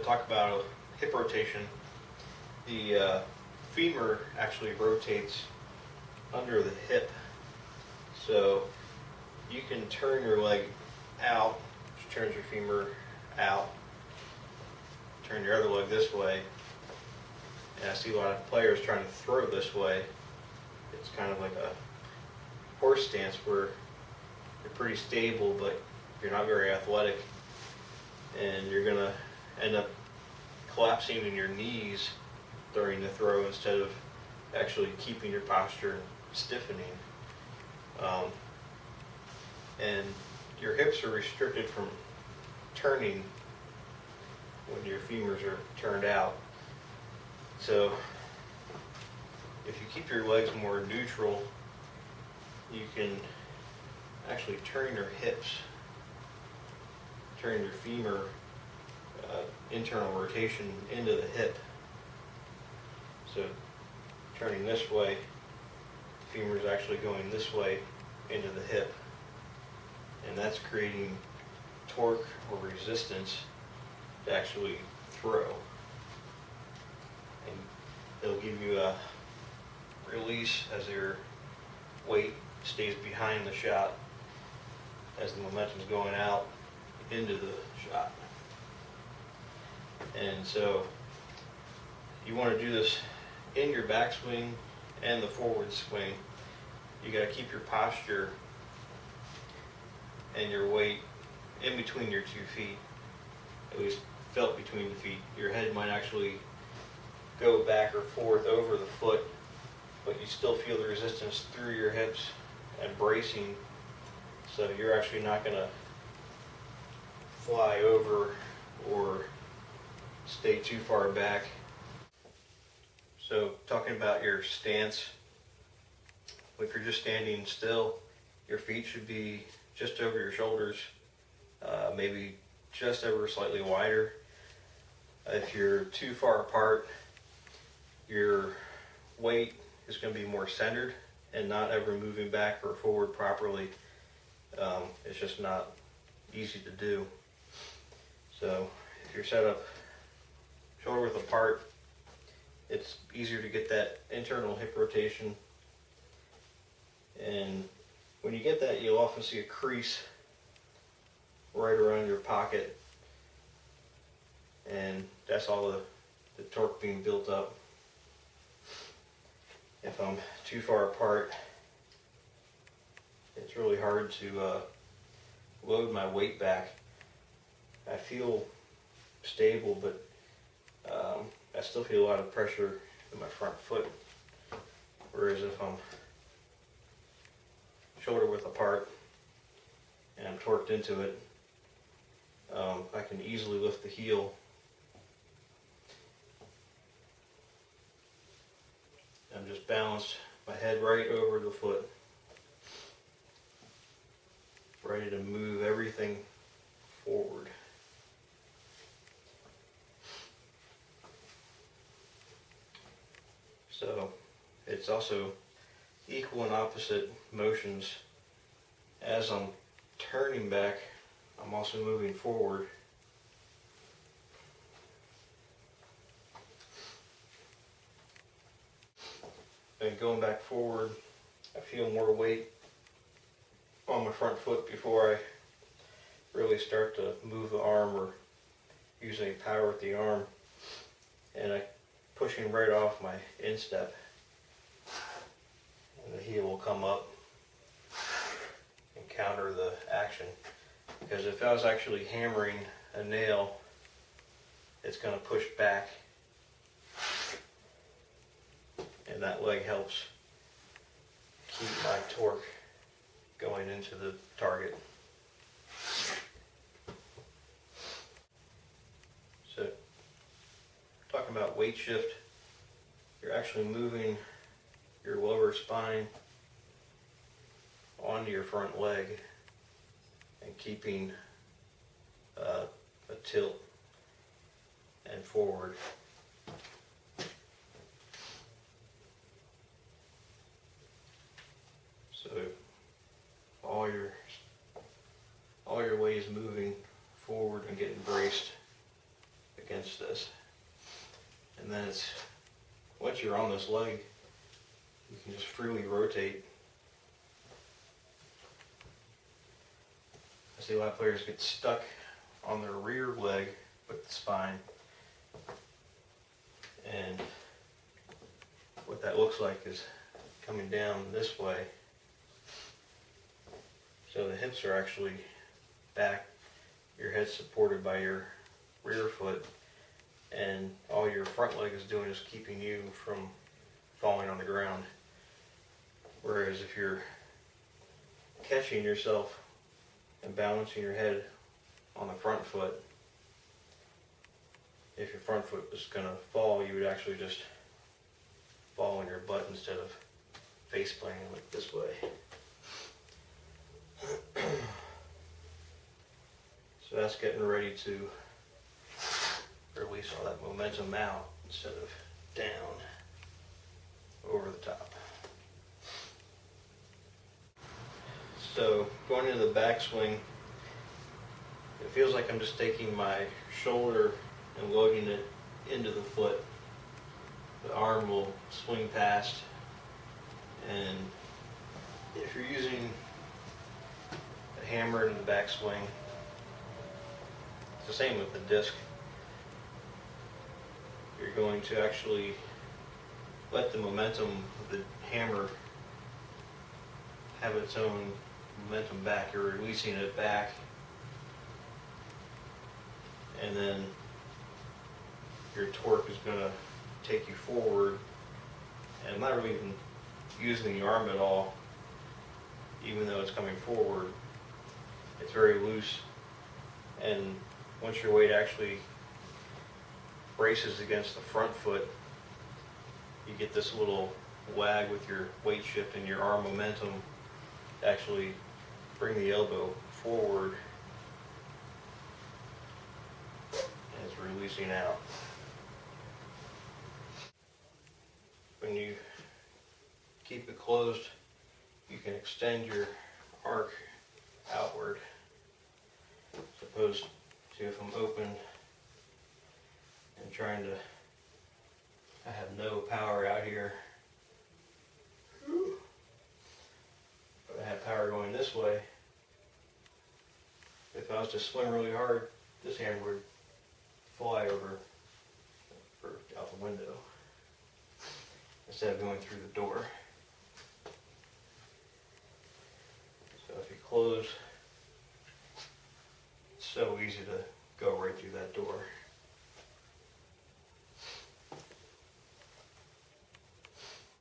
to talk about hip rotation. The femur actually rotates under the hip, so you can turn your leg out, which turns your femur out, turn your other leg this way, and I see a lot of players trying to throw this way. It's kind of like a horse stance where you're pretty stable, but you're not very athletic, and you're going to end up collapsing in your knees during the throw instead of actually keeping your posture and stiffening. And your hips are restricted from turning when your femurs are turned out. So if you keep your legs more neutral, you can actually turn your hips, turn your femur internal rotation into the hip. So turning this way, the femur is actually going this way into the hip, and that's creating torque or resistance to actually throw. And it'll give you a release as your weight stays behind the shot as the momentum's going out into the shot. And so you want to do this in your backswing and the forward swing. You got to keep your posture and your weight in between your 2 feet, at least felt between the feet. Your head might actually go back or forth over the foot, but you still feel the resistance through your hips and bracing, so you're actually not going to fly over or stay too far back. So talking about your stance, if you're just standing still, your feet should be just over your shoulders, maybe just ever slightly wider. If you're too far apart, your weight is going to be more centered and not ever moving back or forward properly. It's just not easy to do. So if you're set up shoulder width apart, it's easier to get that internal hip rotation. And when you get that, you'll often see a crease right around your pocket, and that's all the torque being built up. If I'm too far apart, it's really hard to load my weight back. I feel stable, but I still feel a lot of pressure in my front foot. Whereas if I'm shoulder width apart and I'm torqued into it, I can easily lift the heel. I'm just balanced, my head right over the foot, ready to move everything forward. So it's also equal and opposite motions. As I'm turning back, I'm also moving forward. And going back forward, I feel more weight on my front foot before I really start to move the arm or use any power with the arm. And I'm pushing right off my instep, and the heel will come up and counter the action. Because if I was actually hammering a nail, it's going to push back, and that leg helps keep my torque going into the target. So, talking about weight shift, you're actually moving your lower spine onto your front leg and keeping a tilt and forward. So all your weight is moving forward and getting braced against once you're on this leg, you can just freely rotate. I see a lot of players get stuck on their rear leg with the spine. And what that looks like is coming down this way. So the hips are actually back, your head's supported by your rear foot, and all your front leg is doing is keeping you from falling on the ground. Whereas if you're catching yourself and balancing your head on the front foot, if your front foot was going to fall, you would actually just fall on your butt instead of face planting like this way. So that's getting ready to release all that momentum out instead of down over the top. So going into the backswing, it feels like I'm just taking my shoulder and loading it into the foot. The arm will swing past, and if you're using a hammer in the backswing, it's the same with the disc. You're going to actually let the momentum of the hammer have its own momentum back. You're releasing it back, and then your torque is going to take you forward. And I'm not really even using the arm at all, even though it's coming forward. It's very loose, and once your weight actually braces against the front foot, you get this little wag with your weight shift and your arm momentum to actually bring the elbow forward, and it's releasing out. When you keep it closed, you can extend your arc outward, as opposed to if I'm open and trying to, I have no power out here, but I have power going this way. If I was to swing really hard, this hammer would fly over or out the window instead of going through the door. So if you close, it's so easy to go right through that door.